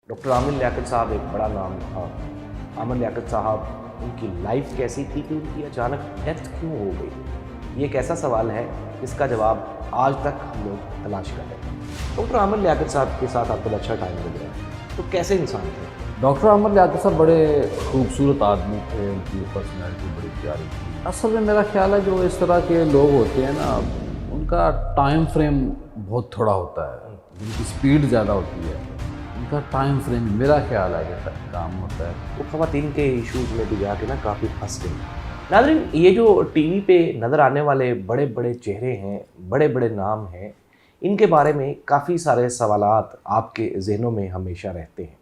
Doctor Aamir Liaquat साहब एक बड़ा नाम था। आमिर लियाकत साहब, उनकी लाइफ कैसी थी कि उनकी अचानक डेथ क्यों हो गई? ये एक ऐसा सवाल है जिसका जवाब आज तक हम लोग तलाश कर रहे हैं। डॉक्टर आमिर लियाकत साहब के साथ आपको अच्छा टाइम गुजरा, तो कैसे इंसान थे? डॉक्टर आमिर लियाकत साहब बड़े खूबसूरत आदमी थे, उनकी पर्सनैलिटी बड़ी प्यारी थी। असल में मेरा ख्याल है जो इस तरह के लोग होते हैं ना, उनका टाइम फ्रेम बहुत थोड़ा होता है, जिनकी स्पीड ज़्यादा होती है, उनका टाइम फ्रेम मेरा ख्याल है कि काम होता है। वो ख़वातीन के इशूज़ में भी जाके ना काफ़ी फंस गई। नाज़रीन, ये जो टीवी पे नज़र आने वाले बड़े बड़े चेहरे हैं, बड़े बड़े नाम हैं, इनके बारे में काफ़ी सारे सवालात आपके जहनों में हमेशा रहते हैं।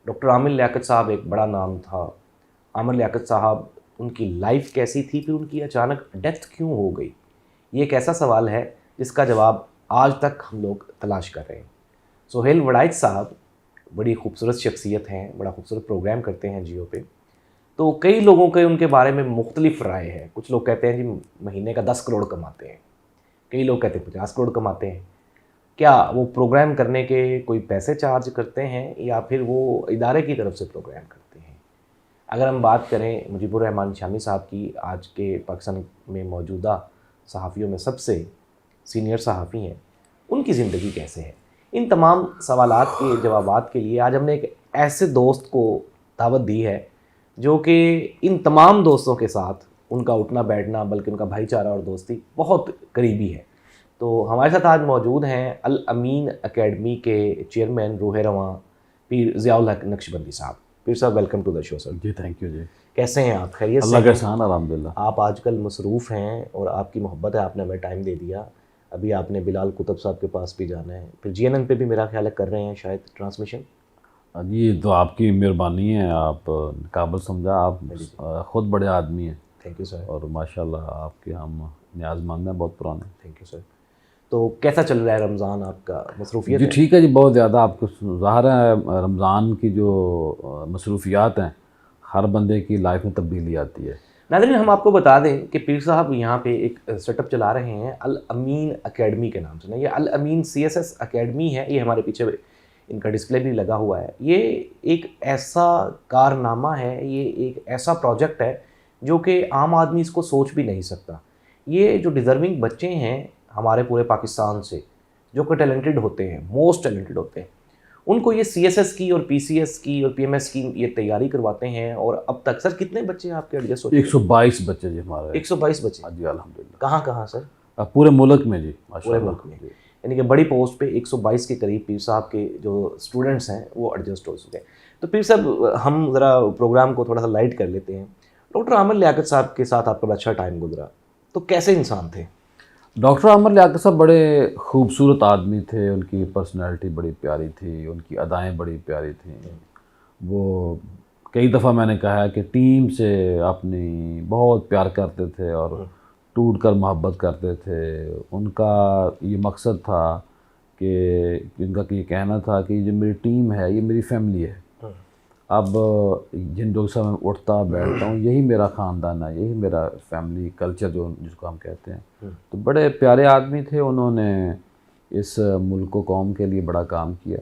डॉक्टर आमिर लियाकत साहब एक बड़ा नाम था। आमिर लियाकत साहब, उनकी लाइफ कैसी थी, फिर उनकी अचानक डेथ क्यों हो गई? ये एक ऐसा सवाल है जिसका जवाब आज तक हम लोग तलाश कर रहे हैं। सोहेल वड़ाइच साहब बड़ी खूबसूरत शख्सियत हैं, बड़ा खूबसूरत प्रोग्राम करते हैं जियो पे। तो कई लोगों के उनके बारे में मुख्तलिफ राय है। कुछ लोग कहते हैं जी महीने का 10 करोड़ कमाते हैं, कई लोग कहते हैं 50 करोड़ कमाते हैं। क्या वो प्रोग्राम करने के कोई पैसे चार्ज करते हैं या फिर वो इदारे की तरफ से प्रोग्राम करते हैं? अगर हम बात करें मुजीबुर रहमान शामी साहब की, आज के पाकिस्तान में मौजूदा सहाफ़ियों में सबसे सीनियर सहाफ़ी हैं, उनकी ज़िंदगी कैसे है? इन तमाम सवालात के जवाबात के लिए आज हमने एक ऐसे दोस्त को दावत दी है जो कि इन तमाम दोस्तों के साथ उनका उठना बैठना, बल्कि उनका भाईचारा और दोस्ती बहुत करीबी है। तो हमारे साथ आज मौजूद हैं अल अमीन एकेडमी के चेयरमैन रूह रवां पीर ज़ियाउल हक नक्शबंदी साहब। पीर साहब, welcome to the show sir. जी, थैंक यू जी। कैसे हैं आप? खैरियत से अल्लाह का हैं? एहसान, अल्हम्दुलिल्लाह। आप आजकल मसरूफ़ हैं और आपकी मोहब्बत है, आपने हमें टाइम दे दिया। अभी आपने बिलाल कुतुब साहब के पास भी जाना है, फिर जीएनएन पे भी मेरा ख्याल है कर रहे हैं शायद ट्रांसमिशन। जी, तो आपकी मेहरबानी है, आप काबिल समझा, आप ख़ुद बड़े आदमी हैं थैंक यू सर। और माशाल्लाह आपके हम न्याज़मंद हैं, बहुत पुराने। Thank you sir. तो कैसा चल रहा है रमज़ान आपका? मसरूफ़ियत जी है? ठीक है जी, बहुत ज़्यादा। आपको ज़ाहिर है रमज़ान की जो मसरूफ़ियात हैं, हर बंदे की लाइफ में तब्दीली आती है। नाज़रीन, हम आपको बता दें कि पीर साहब यहाँ पे एक सेटअप चला रहे हैं अल अमीन एकेडमी के नाम से ना। ये अल अमीन सीएसएस एकेडमी है, ये हमारे पीछे इनका डिस्प्ले भी लगा हुआ है। ये एक ऐसा कारनामा है, ये एक ऐसा प्रोजेक्ट है जो कि आम आदमी इसको सोच भी नहीं सकता। ये जो डिज़र्विंग बच्चे हैं हमारे पूरे पाकिस्तान से, जो कि टैलेंटेड होते हैं, मोस्ट टैलेंटेड होते हैं, उनको ये सीएसएस की और पीसीएस की और पीएमएस की ये तैयारी करवाते हैं। और अब तक सर कितने बच्चे आपके एडजस्ट हो चुके? 122 बच्चे जी हमारे। 122 बच्चे? हाँ जी, अल्हम्दुलिल्लाह। कहाँ कहाँ सर? पूरे मुल्क में जी, पूरे माशाल्लाह। मुल्क में? यानी कि बड़ी पोस्ट पे 122 के करीब पीर साहब के जो स्टूडेंट्स हैं वो एडजस्ट हो चुके हैं। तो पीर साहब, हम ज़रा प्रोग्राम को थोड़ा सा लाइट कर लेते हैं। डॉक्टर आमिर लियाकत साहब के साथ आपका अच्छा टाइम गुजरा, तो कैसे इंसान थे? डॉक्टर आमिर लियाकत साहब बड़े खूबसूरत आदमी थे, उनकी पर्सनैलिटी बड़ी प्यारी थी, उनकी अदाएँ बड़ी प्यारी थीं। वो कई दफ़ा मैंने कहा है कि टीम से अपनी बहुत प्यार करते थे और टूट कर मोहब्बत करते थे। उनका ये मकसद था कि उनका ये कहना था कि जो मेरी टीम है ये मेरी फैमिली है। अब जिन लोगों से मैं उठता बैठता हूँ यही मेरा ख़ानदान है, यही मेरा फैमिली कल्चर जो जिसको हम कहते हैं। तो बड़े प्यारे आदमी थे, उन्होंने इस मुल्क को कौम के लिए बड़ा काम किया।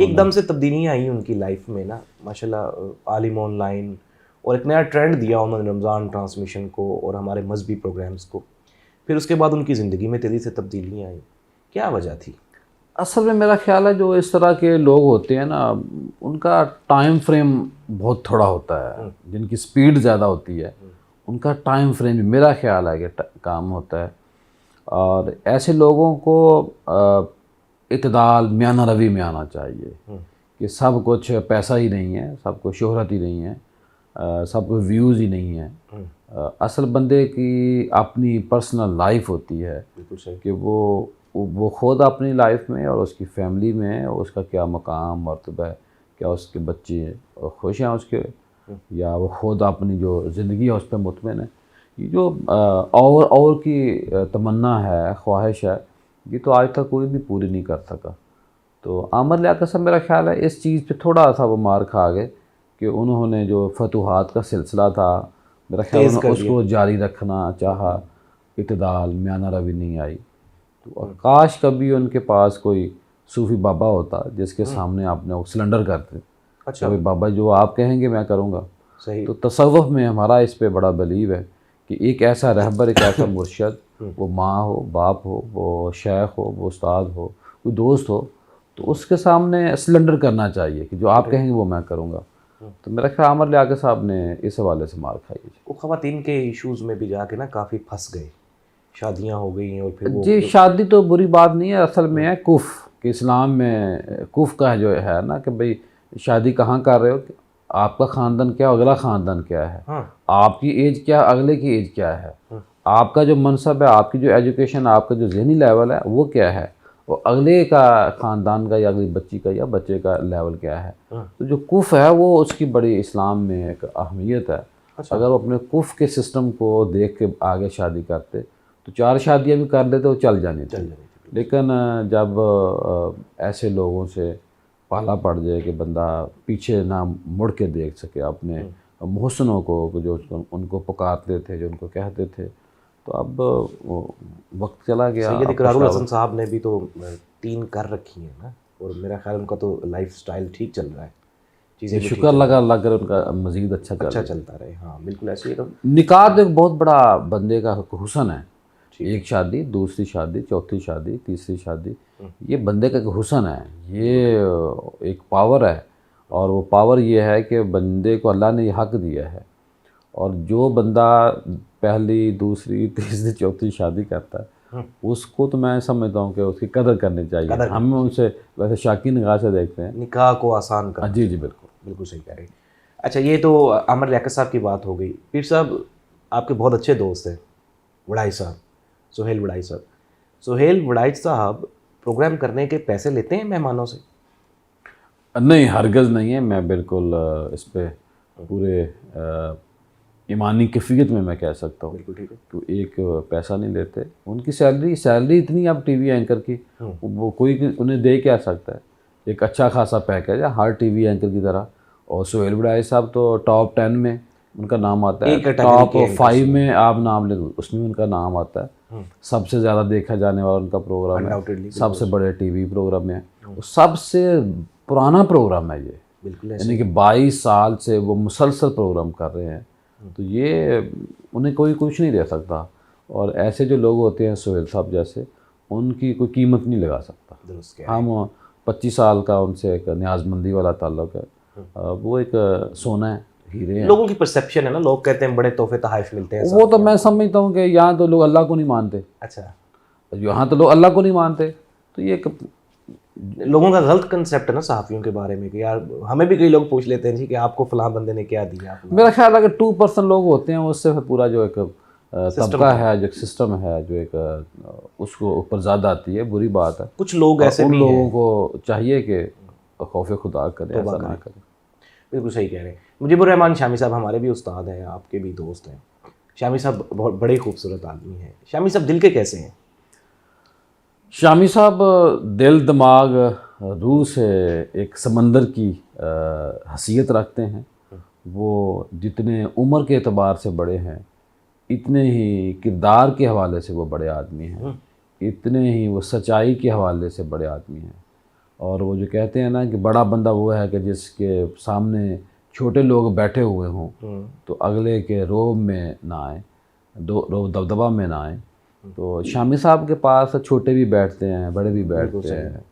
एकदम से तब्दीलियाँ आई उनकी लाइफ में ना, माशाल्लाह। आलिम ऑनलाइन और एक नया ट्रेंड दिया उन्होंने रमज़ान ट्रांसमिशन को और हमारे मजहबी प्रोग्राम्स को। फिर उसके बाद उनकी ज़िंदगी में तेज़ी से तब्दीलियाँ आई, क्या वजह थी? असल में मेरा ख्याल है जो इस तरह के लोग होते हैं ना, उनका टाइम फ्रेम बहुत थोड़ा होता है, जिनकी स्पीड ज़्यादा होती है, उनका टाइम फ्रेम मेरा ख्याल है कि काम होता है। और ऐसे लोगों को इत्दाल मियाना रवि में आना चाहिए कि सब कुछ पैसा ही नहीं है, सब कुछ शोहरत ही नहीं है, सब कुछ व्यूज़ ही नहीं है। असल बंदे की अपनी पर्सनल लाइफ होती है बिल्कुल सही। कि वो ख़ुद अपनी लाइफ में और उसकी फैमिली में उसका क्या मकाम मर्तबा है, क्या उसके बच्चे खुश हैं उसके, या वो ख़ुद अपनी जो ज़िंदगी है उस पर मुतमिन है। ये जो और की तमन्ना है, ख्वाहिश है, ये तो आज तक कोई भी पूरी नहीं कर सका। तो आमिर लियाकत साहब मेरा ख्याल है इस चीज़ पे थोड़ा सा वो मार खा गए कि उन्होंने जो फतूहात का सिलसिला था, मेरा ख्याल उन्होंने उसको जारी रखना चाहा, इत्दाल मियाना रवि नहीं आई। तो काश कभी उनके पास कोई सूफी बाबा होता जिसके सामने आपने वो सिलेंडर करते। अच्छा। भाई बाबा जो आप कहेंगे मैं करूँगा। सही। तो तसव्वुफ़ में हमारा इस पे बड़ा बिलीव है कि एक ऐसा रहबर, एक ऐसा मुर्शद, वो माँ हो, बाप हो, वो शेख हो, वो उस्ताद हो, कोई दोस्त हो, तो उसके सामने सिलेंडर करना चाहिए कि जो आप कहेंगे वो मैं करूँगा। तो मेरा ख्याल आमिर लियाकत साहब ने इस हवाले से मार खाई है। वो ख़वातीन के इश्यूज़ में भी जाके ना काफ़ी फंस गए, शादियां हो गई और फिर वो जी, शादी तो बुरी बात नहीं है, असल में है कुफ़ कि इस्लाम में कुफ़ का जो है ना कि भाई शादी कहाँ कर रहे हो, आपका ख़ानदान क्या, अगला ख़ानदान क्या है, हाँ। आपकी एज क्या, अगले की एज क्या है, आपका जो मनसब है, आपकी जो एजुकेशन, आपका जो ज़हनी लेवल है वो क्या है, वो अगले का ख़ानदान का या अगली बच्ची का या बच्चे का लेवल क्या है। तो जो कुफ़ है वो उसकी बड़ी इस्लाम में एक अहमियत है। अच्छा। अगर वो अपने कुफ़ के सिस्टम को देख के आगे शादी करते तो 4 शादियाँ भी कर लेते वो चल जानी थी। लेकिन जब ऐसे लोगों से पाला पड़ जाए कि बंदा पीछे ना मुड़ के देख सके अपने मोहसिनों को, जो उनको पुकारते थे, जो उनको कहते थे, तो अब वो वक्त चला गया। सैयद अब इकरारुल कुछ हसन साहब ने भी तो 3 कर रखी हैं ना, और मेरा ख्याल उनका तो लाइफ स्टाइल ठीक चल रहा है, चीज़ें भी ठीक शुक्र लगा अल्लाह करे उनका मज़ीद अच्छा अच्छा चल। चलता रहे। हाँ बिल्कुल ऐसे ही तो। निकाह तो एक बहुत बड़ा बंदे का हुस्न है। एक शादी, दूसरी शादी, चौथी शादी, तीसरी शादी, ये बंदे का एक हुस्न है, ये एक पावर है। और वो पावर ये है कि बंदे को अल्लाह ने ये हक़ दिया है, और जो बंदा पहली, दूसरी, तीसरी, चौथी शादी करता है उसको तो मैं समझता हूँ कि उसकी कदर करनी चाहिए। हम उनसे वैसे शाकी निगाह से देखते हैं। निकाह को आसान कर। जी जी बिल्कुल बिल्कुल सही कह रहे हैं। अच्छा, ये तो आमिर लियाकत साहब की बात हो गई। पीर साहब आपके बहुत अच्छे दोस्त हैं, वड़ाई साहब, सुहेल वड़ाई साहब। सुहेल वड़ाई साहब प्रोग्राम करने के पैसे लेते हैं मेहमानों से? नहीं, हरगज़ नहीं है। मैं बिल्कुल इस पे पूरे ईमानी कैफियत में मैं कह सकता हूँ। बिल्कुल ठीक है। तो एक पैसा नहीं लेते। उनकी सैलरी इतनी अब टीवी एंकर की, वो कोई उन्हें दे क्या सकता है। एक अच्छा खासा पैकेज है हर टीवी एंकर की तरह। और सुहेल वड़ाई साहब तो टॉप 10 में उनका नाम आता है, टॉप 5 में आप नाम ले उसमें उनका नाम आता है। सबसे ज़्यादा देखा जाने वाला उनका प्रोग्राम है, सबसे बड़े टीवी प्रोग्राम है, सबसे पुराना प्रोग्राम है ये। बिल्कुल यानी कि 22 साल से वो मुसलसल प्रोग्राम कर रहे हैं। तो ये उन्हें कोई कुछ नहीं दे सकता। और ऐसे जो लोग होते हैं सुहेल साहब जैसे, उनकी कोई कीमत नहीं लगा सकता। हम 25 साल का उनसे एक न्याज़मंदी वाला ताल्लुक़ है। वो एक सोना है, हीरे हैं। लोगों की परसेप्शन है ना, लोग कहते हैं बड़े तोहफे तहाइफ मिलते हैं। वो तो मैं समझता हूँ कि यहाँ तो लोग अल्लाह को नहीं मानते। अच्छा। यहाँ तो लोग अल्लाह को नहीं मानते। तो ये लोगों का गलत कंसेप्ट है ना सहाफ़ियों के बारे में कि यार, हमें भी कई लोग पूछ लेते हैं जी कि आपको फ़लाँ बंदे ने क्या दिया। मेरा ख्याल अगर 2% लोग होते हैं उससे पूरा जो एक तबका है, जो सिस्टम है, जो एक उसको ऊपर ज़्यादा आती है। बुरी बात है। कुछ लोग ऐसे भी लोगों को चाहिए कि खौफ खुदा करें, ऐसा ना करें। बिल्कुल सही कह रहे हैं। मुजीबुर रहमान शामी साहब हमारे भी उस्ताद हैं, आपके भी दोस्त हैं। शामी साहब बहुत बड़े खूबसूरत आदमी हैं। शामी साहब दिल के कैसे हैं? शामी साहब दिल, दिमाग, रूह से एक समंदर की हसीयत रखते हैं। वो जितने उम्र के एतबार से बड़े हैं, इतने ही किरदार के हवाले से वो बड़े आदमी हैं, इतने ही वो सच्चाई के हवाले से बड़े आदमी हैं। और वो जो कहते हैं ना कि बड़ा बंदा वो है कि जिसके सामने छोटे लोग बैठे हुए हों तो अगले के रोब में ना आए, रोब दबदबा में ना आए। तो शामी साहब के पास छोटे भी बैठते हैं, बड़े भी बैठते हैं।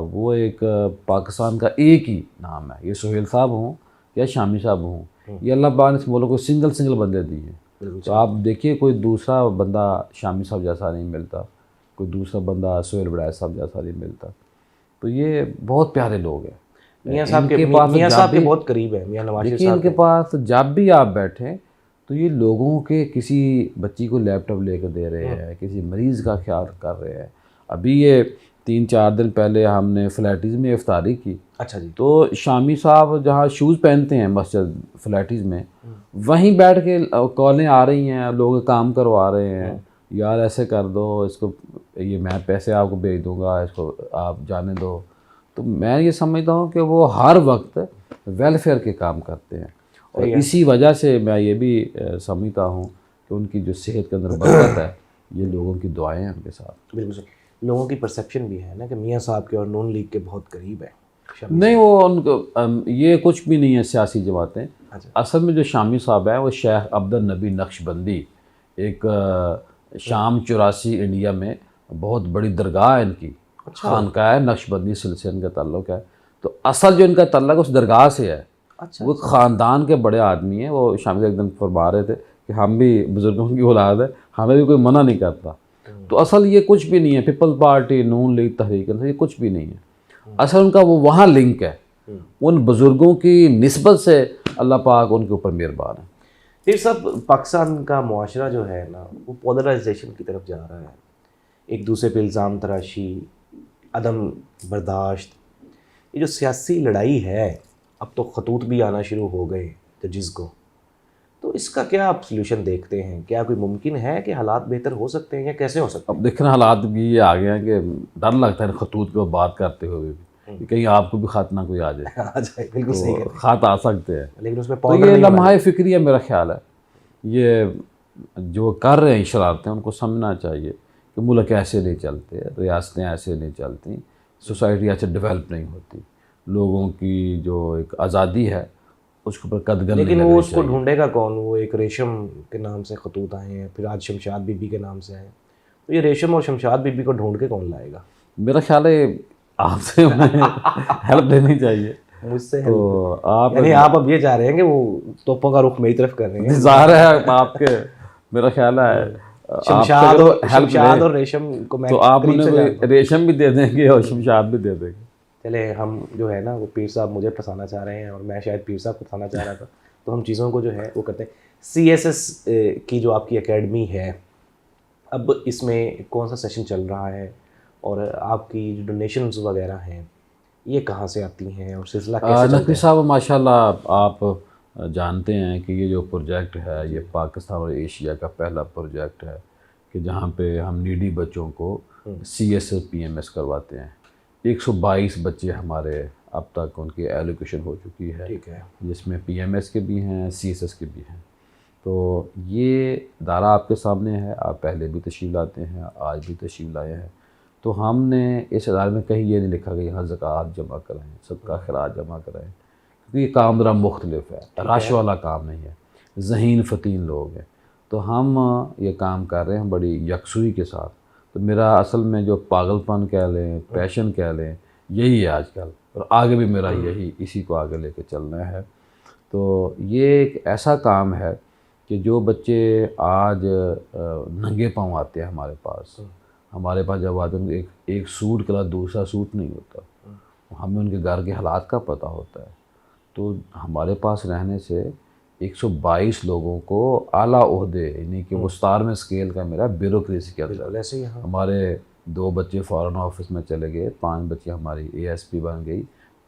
वो एक पाकिस्तान का एक ही नाम है। ये सुहेल साहब हों या शामी साहब हों, ये अल्लाह पाक ने इस मुल्क को सिंगल बंदे दिए हैं। तो आप देखिए कोई दूसरा बंदा शामी साहब जैसा नहीं मिलता, कोई दूसरा बंदा सुहेल वड़ाई साहब जैसा नहीं मिलता। तो ये बहुत प्यारे लोग हैं। मियाँ साहब के बहुत करीब है, मियाँ नवाज देखिए इनके पास जब भी आप बैठें तो ये लोगों के किसी बच्ची को लैपटॉप लेकर दे रहे हैं, किसी मरीज़ का ख्याल कर रहे हैं। अभी ये 3-4 दिन पहले हमने फ्लैटीज़ में इफ्तारी की। अच्छा जी। तो शामी साहब जहाँ शूज़ पहनते हैं मस्जिद फ्लैटीज़ में, वहीं बैठ के कॉलें आ रही हैं, लोग काम करवा रहे हैं, यार ऐसे कर दो इसको, ये मैं पैसे आपको भेज दूँगा, इसको आप जाने दो। तो मैं ये समझता हूँ कि वो हर वक्त वेलफेयर के काम करते हैं। और इसी वजह से मैं ये भी समझता हूँ कि उनकी जो सेहत के अंदर बरकत है, ये लोगों की दुआएं हैं उनके साथ। बिल्कुल सही। लोगों की परसेप्शन भी है ना कि मियाँ साहब के और नून लीग के बहुत करीब है शमी नहीं, वो उनको ये कुछ भी नहीं है सियासी जमातें। अच्छा। असल में जो शामी साहब हैं वो शेख अब्दुल नबी नक्शबंदी, एक शाम 84 इंडिया में बहुत बड़ी दरगाह है इनकी, अच्छा। खानका है, नक्शबंदी सिलसिले इनका ताल्लुक है। तो असल जो इनका ताल्लुक उस दरगाह से है। अच्छा। वो ख़ानदान के बड़े आदमी हैं। वो शामी साहब एकदम फरमा रहे थे कि हम भी बुज़ुर्गों की औलाद है, हमें भी कोई मना नहीं करता। तो असल ये कुछ भी नहीं है, पीपल पार्टी, नून लीग, तहरीक इंसाफ, ये कुछ भी नहीं है। असल उनका वो वहाँ लिंक है, उन बुज़ुर्गों की निस्बत से अल्लाह पाक उनके ऊपर मेहरबान है। फिर सब पाकिस्तान का मुआशरा जो है ना वो पोलराइजेशन की तरफ जा रहा है, एक दूसरे पे इल्ज़ाम तराशी, अदम बर्दाश्त, ये जो सियासी लड़ाई है अब तो खतूत भी आना शुरू हो गए जजिस को, तो इसका क्या आप सोल्यूशन देखते हैं? क्या कोई मुमकिन है कि हालात बेहतर हो सकते हैं या कैसे हो सकते अब देखना हालात भी ये आ गए हैं कि डर लगता है खतूत को बात करते हुए भी कि कहीं आपको भी ख़त ना कोई आ जाए। हैं? आ जाए, बिल्कुल सही तो कह रहे हैं। ख़त आ सकते हैं। लेकिन उसमें तो पाउडर ये नहीं होना लम्हा फ़िक्रिया मेरा ख्याल है, ये जो कर रहे हैं शरारतें उनको समझना चाहिए कि मुल्क ऐसे नहीं चलते, रियासतें ऐसे नहीं चलती, सोसाइटी ऐसे डेवलप नहीं होती। लोगों की जो एक आज़ादी है उसके ऊपर कदगन नहीं लेकिन वो लगनी उसको चाहिए। ढूंढेगा कौन? वो एक रेशम के नाम से खतूत आए हैं, फिर आज शमशाद बीबी के नाम से आए हैं, तो ये रेशम और शमशाद बीबी को ढूंढ के कौन लाएगा? मेरा ख्याल है आपसे हमें हेल्प लेनी चाहिए। मुझसे तो आप यानी आप अब ये चाह रहे हैं कि वो तोपों का रुख मेरी तरफ कर रहे हैं? ज़ाहिर है आपके, मेरा ख्याल है शमशाद और हेल्प शमशाद और रेशम को मैं तो आप करीब से उन्हें जानता हूं। रेशम भी दे देंगे और शमशाद भी दे देंगे। चले हम जो है ना वो पीर साहब मुझे फंसाना चाह रहे हैं और मैं शायद पीर साहब को फंसाना चाह रहा था, तो हम चीज़ों को जो है वो करते हैं। CSS की जो आपकी एकेडमी है, अब इसमें कौन सा सेशन चल रहा है और आपकी जो डोनेशंस वगैरह हैं ये कहाँ से आती हैं और सिलसिला कैसे चलता नकवी है? साहब माशाल्लाह आप जानते हैं कि ये जो प्रोजेक्ट है ये पाकिस्तान और एशिया का पहला प्रोजेक्ट है कि जहाँ पे हम नीडी बच्चों को CSS PMS करवाते हैं। 122 बच्चे हमारे अब तक उनकी एलोकेशन हो चुकी है, ठीक है। जिसमें PMS के भी हैं, CSS के भी हैं। तो ये दायरा आपके सामने है, आप पहले भी तशरीफ़ लाते हैं, आज भी तशरीफ़ लाए हैं। तो हमने इस इदारे में कहीं ये नहीं लिखा कि यहाँ ज़कात जमा कराएँ, सबका खराज जमा कराएँ, क्योंकि ये काम ज़रा मुख्तलिफ है, रश वाला काम नहीं है, ज़हीन फ़तीन लोग हैं। तो हम ये काम कर रहे हैं बड़ी यकसुई के साथ। तो मेरा असल में जो पागलपन कह लें, पैशन कह लें, यही है आजकल, और आगे भी मेरा यही इसी को आगे लेके चलना है। तो ये एक ऐसा काम है कि जो बच्चे आज नंगे पाँव आते हैं हमारे पास जब आते हैं एक सूट के अलावा दूसरा सूट नहीं होता, हमें उनके घर के हालात का पता होता है। तो हमारे पास रहने से 122 लोगों को आला ओहदे, यानी कि वो स्टार में स्केल का मेरा ब्यूरोक्रेसी के अंदर, ऐसे ही हाँ। हमारे 2 बच्चे फॉरेन ऑफिस में चले गए, 5 बच्चे हमारी ASP बन गई,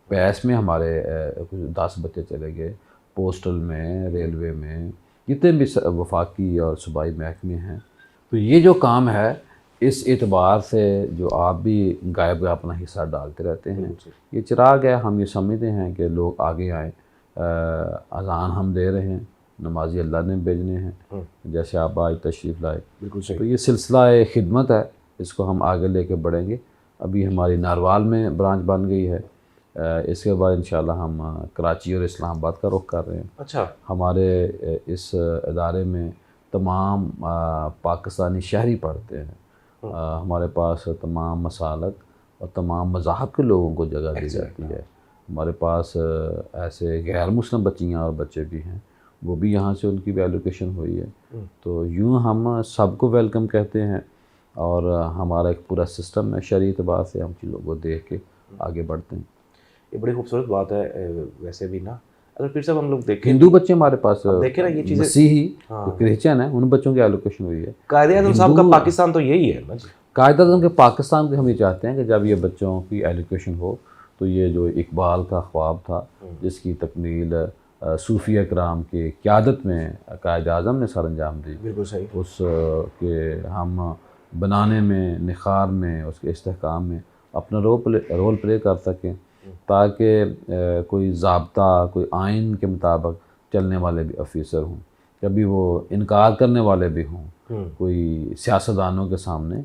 पैस में हमारे कुछ 10 बच्चे चले गए, पोस्टल में, रेलवे में, जितने भी वफाकी और सूबाई महकमे हैं। तो ये जो काम है इस एतबार से जो आप भी गायब अपना हिस्सा डालते रहते हैं, ये चिराग है। हम ये समझते हैं कि लोग आगे आएँ, अज़ान हम दे रहे हैं, नमाजी अल्लाह ने भेजने हैं, जैसे आप आज तशरीफ़ लाए। बिल्कुल सही। तो ये सिलसिला खिदमत है, इसको हम आगे लेके बढ़ेंगे। अभी हमारी नारवाल में ब्रांच बन गई है, इसके बाद इंशाल्लाह हम कराची और इस्लामाबाद का रुख कर रहे हैं। अच्छा। हमारे इस इदारे में तमाम पाकिस्तानी शहरी पढ़ते हैं। हमारे पास तमाम मसालक और तमाम मज़ाहब के लोगों को जगह दी जाती है। हमारे पास ऐसे गैर मुस्लिम बच्चियाँ और बच्चे भी हैं, वो भी यहाँ से उनकी भी एलोकेशन हुई है। तो यूँ हम सबको वेलकम कहते हैं और हमारा एक पूरा सिस्टम है, शरई एतबार से हम चीज़ों को देख के आगे बढ़ते हैं। ये बड़ी खूबसूरत बात है। वैसे भी ना अगर फिर सब हम लोग देखें, हिंदू बच्चे हमारे पास देखें ना ये चीज़ें, मसीही क्रिश्चियन है, उन बच्चों की एलोकेशन हुई है। कायदे-ए-आज़म साहब का पाकिस्तान तो यही है ना जी। कायदे-ए-आज़म के पाकिस्तान के हम ये चाहते हैं कि जब ये बच्चों की एलोकेशन हो तो ये जो इकबाल का ख्वाब था जिसकी तकमील सूफिया कराम की क़यादत में कायदे-ए-आज़म ने सर अंजाम दी, बिल्कुल सही। उस के हम बनाने में, निखार में, उसके इस्तेहकाम में अपना रोल प्ले कर सकें, ताकि कोई ज़ाब्ता, कोई आइन के मुताबिक चलने वाले भी ऑफिसर हों। कभी वो इनकार करने वाले भी हों कोई सियासतदानों के सामने।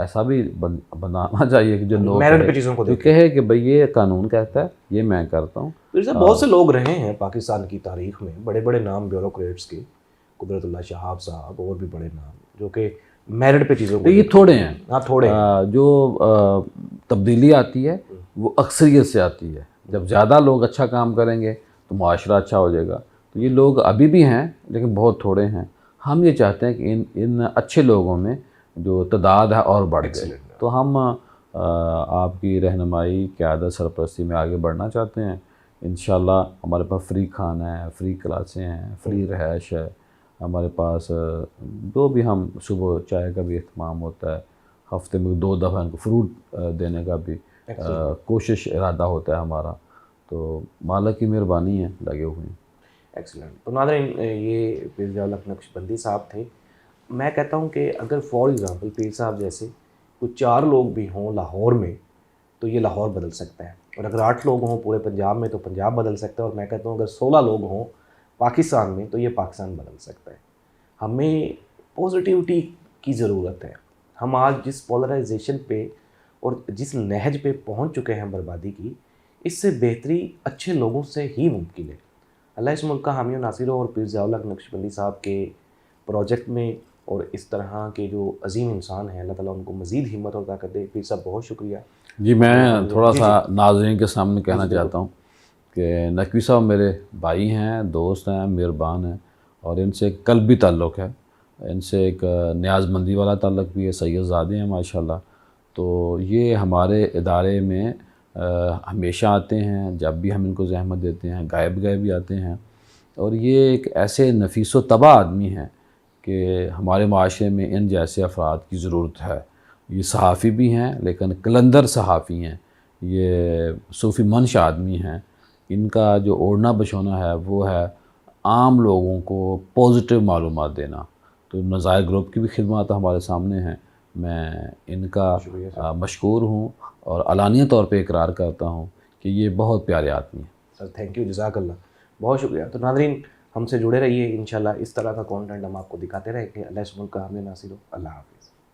ऐसा भी बनाना चाहिए कि जो लोग मेरिट पे चीज़ों को जो कहे कि भाई ये कानून कहता है, ये मैं करता हूँ। बहुत से लोग रहे हैं पाकिस्तान की तारीख में, बड़े बड़े नाम ब्यूरोक्रेट्स के, कुदरतुल्लाह शहाब साहब और भी बड़े नाम, जो कि मेरिट पे चीज़ों को, ये थोड़े हैं। हाँ थोड़े हैं। जो तब्दीली आती है वो अक्सरियत से आती है। जब ज़्यादा लोग अच्छा काम करेंगे तो मुआशरा अच्छा हो जाएगा। तो ये लोग अभी भी हैं लेकिन बहुत थोड़े हैं। हम ये चाहते हैं कि इन अच्छे लोगों में जो तादाद है और बढ़ जाए। तो हम आपकी रहनुमाई, क़यादत, सरपरस्ती में आगे बढ़ना चाहते हैं। इंशाल्लाह हमारे पास फ्री खाना है, फ्री क्लासें हैं, फ्री रहायश है। हमारे पास जो भी हम सुबह चाय का भी इख्तिमाम होता है, हफ्ते में 2 दफ़ा इनको फ्रूट देने का भी कोशिश इरादा होता है हमारा। तो मालिक की मेहरबानी है, लगे हुए हैं। एक्सीलेंट। तो नाज़रीन, ये पीर ज़िया-उल-हक नक्शबंदी साहब थे। मैं कहता हूँ कि अगर फॉर एग्ज़ाम्पल पीर साहब जैसे कुछ 4 लोग भी हों लाहौर में तो ये लाहौर बदल सकता है, और अगर 8 लोग हों पूरे पंजाब में तो पंजाब बदल सकता है, और मैं कहता हूँ अगर 16 लोग हों पाकिस्तान में तो ये पाकिस्तान बदल सकता है। हमें पॉजिटिविटी की ज़रूरत है। हम आज जिस पोलराइजेशन पे और जिस नहज पे पहुँच चुके हैं बर्बादी की, इससे बेहतरी अच्छे लोगों से ही मुमकिन है। अल्लाह इस मुल्क का हामी और नासिर हो, और पीर ज़िया-उल-हक नक्शबंदी साहब के प्रोजेक्ट में और इस तरह के जो अजीम इंसान हैं, अल्लाह ताला उनको मज़ीद हिम्मत और ताकत दे। पीर साहब बहुत शुक्रिया। जी, मैं थोड़ा सा नाज़रीन के सामने कहना चाहता हूँ कि नकवी साहब मेरे भाई हैं, दोस्त हैं, मेहरबान हैं, और इनसे एक कल्बी ताल्लुक़ है। इनसे एक न्याज़मंदी वाला ताल्लुक़ भी है। सैयदज़ादे हैं माशाल्लाह। तो ये हमारे इदारे में हमेशा आते हैं, जब भी हम इनको ज़हमत देते हैं, गायब भी आते हैं। और ये एक ऐसे नफीस व तबा आदमी हैं कि हमारे माशरे में इन जैसे अफराद की ज़रूरत है। ये सहाफ़ी भी हैं लेकिन कलंदर सहाफ़ी हैं। ये सूफ़ी मंश आदमी हैं। इनका जो ओढ़ना बछोना है वो है आम लोगों को पॉजिटिव मालूमात देना। तो नज़ायर ग्रुप की भी खिदमत हमारे सामने हैं। मैं इनका मशकूर हूँ और अलानिया तौर पे इकरार करता हूँ कि ये बहुत प्यारे आदमी हैं। सर थैंक यू, जज़ाकल्लाह, बहुत शुक्रिया। तो नाज़रीन, हमसे जुड़े रहिए, इंशाल्लाह इस तरह का कंटेंट हम आपको दिखाते रहेंगे। अल्लाह इस मुल्क का हामी और नासिर हो। अल्लाह हाफ़िज़।